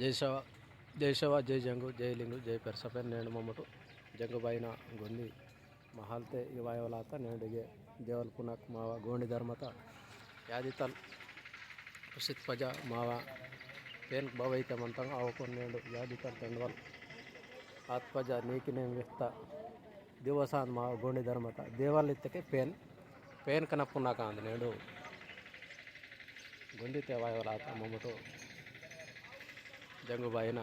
జై శవ జై శవ జై జంగు జై లింగు జై పెరసపేन నేను మమ్మటు జంగు బాయిನ ಗೊಂದಿ ಮಹಾಲ್ತೆ ಇವಾಯವಲಾತ ನೇಡಿಗೆ ದೇವಲ್ ಪುನಕ್ ಮಾವ ಗೋಂಡಿ ಧರ್ಮತ ಯಾದಿತಲ್ ಉಸಿತ್ ಪಜ ಮಾವ ಪೇನ್ ಬವೈತೆ ಮಂತಂಗ ಅವಕೊಂಡು ನೇಡು ಯಾದಿತಲ್ ತೆಂಡವಲ್ ಆತ್ ಪಜ ನೀಕಿನೇ ವ್ಯಕ್ತ ದಿವಸಾನ್ ಮಾವ ಗೋಂಡಿ ಧರ್ಮತ ದೇವಲ್ ಇತ್ತಕ್ಕೆ ಪೇನ್ ಕನ ಪುನಕ ಅಂದ ನೇಡು ಗೊಂದಿತೆ ವಾಯವಲಾತ ಮಮ್ಮಟು जंगू बाईना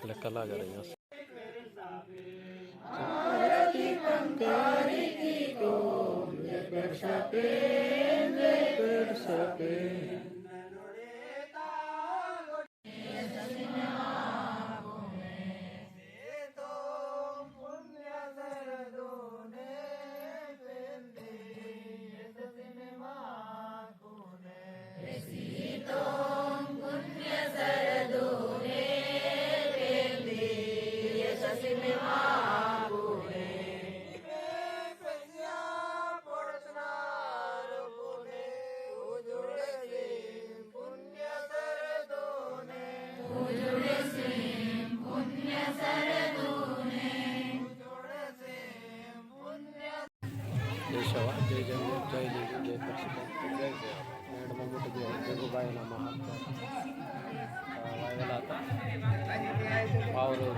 लेक्कलागा रही जय शव जय जंगू जय लीगू जय नेड़ मम्मट जंगू बायन वायवलात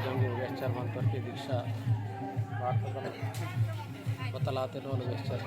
जंगू वेस्चर मंतर की दीक्षा बतलाते नो वेस्चर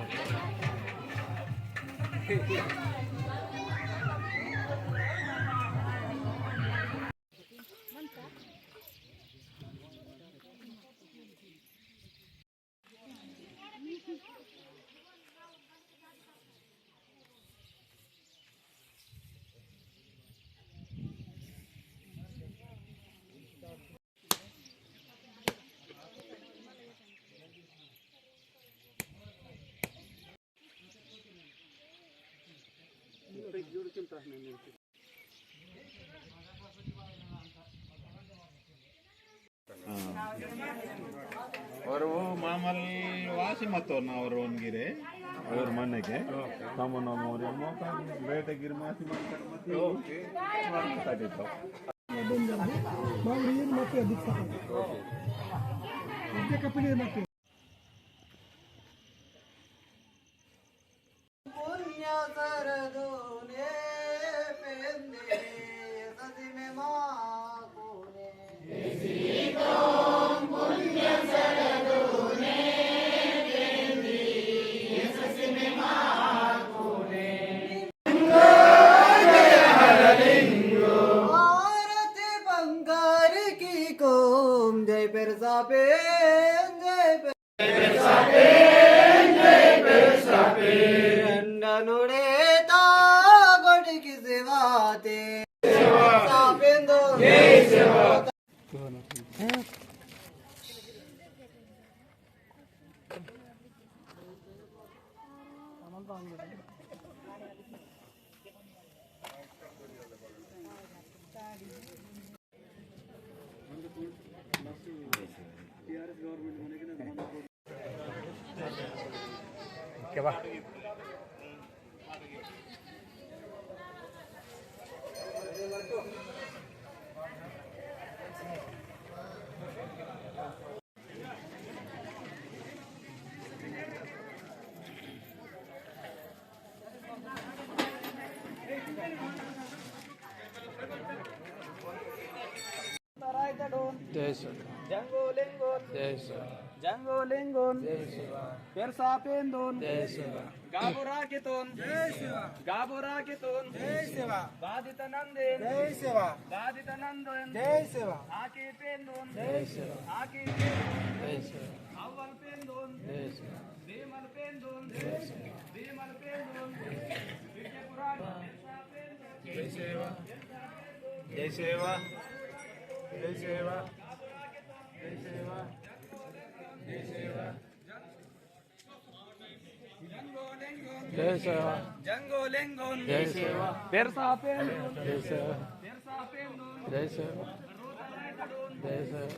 और वो मामली वासी मत होना और उनगिरे और मन के सामने मोरे मौका बेटे गिर मासी मत ओके ताकि तो मावरी मत दिखता है ये कपड़े मत क्या बा Jango Lingon, Jango Lingon, Persa Pendon, Gabura Kiton, Gabura Kiton, Baditanandin, Baditanandin, Aki Pendon, Aki Pendon, Awal Pendon, Bimal Pendon, Bimal Pendon, Vijayapuran, Persa Pendon, जय सेवा जय सेवा जय सेवा जय सेवा जय सेवा Jango Lingon, जय सेवा Persa Pendon, जय सेवा Persa Pendon, जय सेवा जय सेवा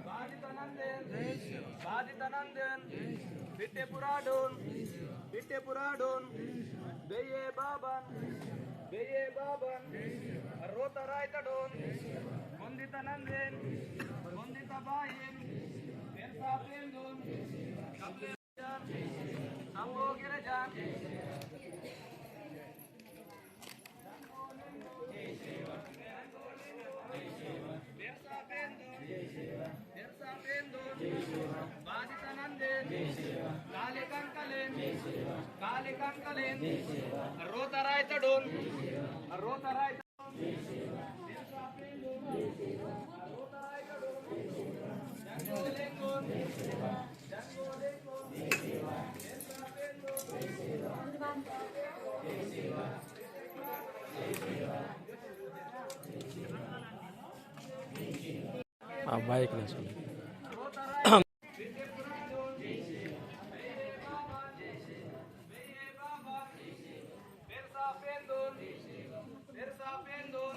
Baditanandin, Baditanandin, Puradon, Bitte Puradon, Beye Baban, Rota Raitadon, Gondita Nanden, Gondita Bayin, Persa Pendon, Sambo Girajan, Persa Pendon, Badita Nanden, Kale Kankalen, Rota Raitadon, Rota Raitadon, Persa Pendon, Rota Raitadon, Jango Lengon, Jango Lengon, Persa Pendon, bike ने सुन Persa Pendon, Persa Pendon.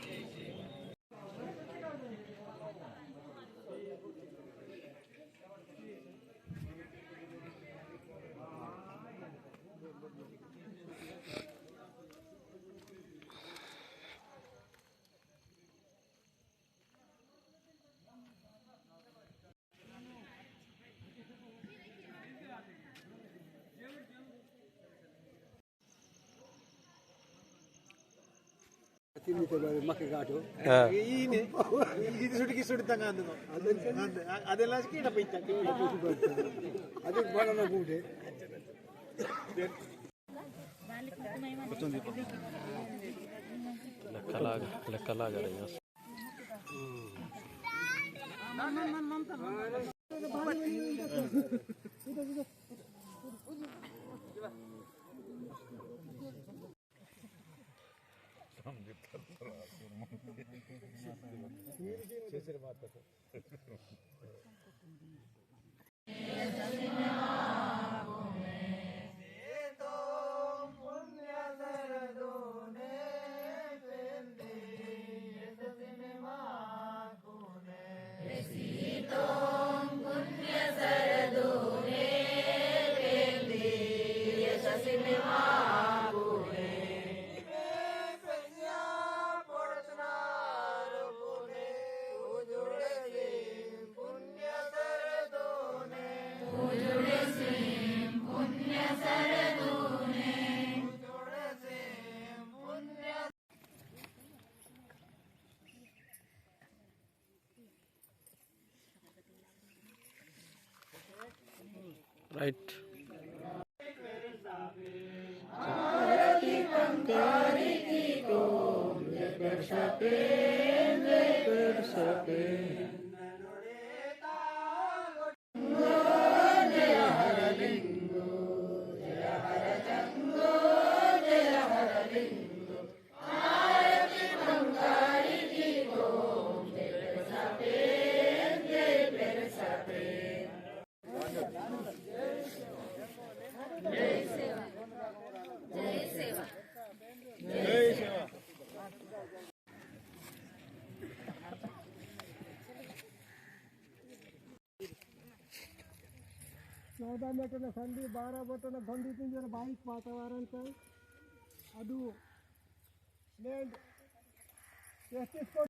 ఇది సుడికి సుడితంగా అందుకో ಅದೆಲ್ಲ ಸ್ಕೀಟ ಪೈತಕ್ಕೆ ಅದು ಬಣನ ಗೂಡೆ లెక్కలాగా right चौदह metre संधि 12 button बंदी पिंजर 22 वातावरण का अदू लैंड 33